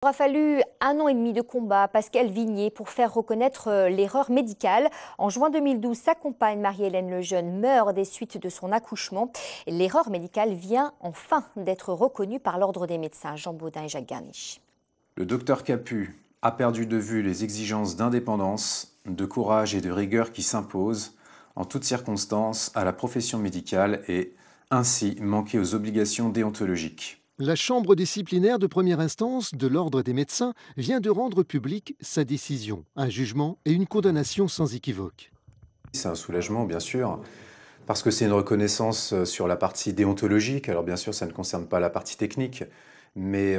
Il aura fallu 1 an et demi de combat à Pascal Vignier pour faire reconnaître l'erreur médicale. En juin 2012, sa compagne Marie-Hélène Lejeune meurt des suites de son accouchement. L'erreur médicale vient enfin d'être reconnue par l'Ordre des médecins. Jean Baudin et Jacques Garniche. Le docteur Capu a perdu de vue les exigences d'indépendance, de courage et de rigueur qui s'imposent en toutes circonstances à la profession médicale et ainsi manqué aux obligations déontologiques. La chambre disciplinaire de première instance de l'Ordre des médecins vient de rendre publique sa décision, un jugement et une condamnation sans équivoque. C'est un soulagement, bien sûr, parce que c'est une reconnaissance sur la partie déontologique. Alors bien sûr, ça ne concerne pas la partie technique, mais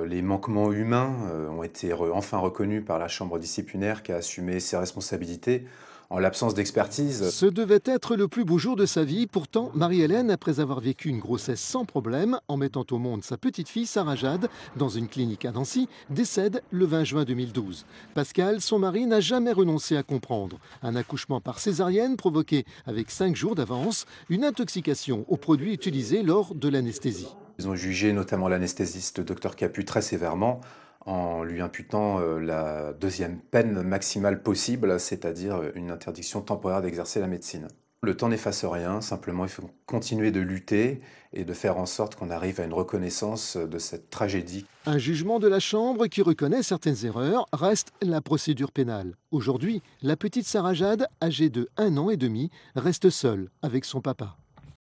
les manquements humains ont été enfin reconnus par la chambre disciplinaire qui a assumé ses responsabilités en l'absence d'expertise. Ce devait être le plus beau jour de sa vie. Pourtant, Marie-Hélène, après avoir vécu une grossesse sans problème, en mettant au monde sa petite fille Sarah Jade, dans une clinique à Nancy, décède le 20 juin 2012. Pascal, son mari, n'a jamais renoncé à comprendre. Un accouchement par césarienne provoqué avec 5 jours d'avance, une intoxication aux produits utilisés lors de l'anesthésie. Ils ont jugé notamment l'anesthésiste Dr Capu très sévèrement en lui imputant la deuxième peine maximale possible, c'est-à-dire une interdiction temporaire d'exercer la médecine. Le temps n'efface rien, simplement il faut continuer de lutter et de faire en sorte qu'on arrive à une reconnaissance de cette tragédie. Un jugement de la Chambre qui reconnaît certaines erreurs reste la procédure pénale. Aujourd'hui, la petite Sarah Jade, âgée de 1 an et demi, reste seule avec son papa.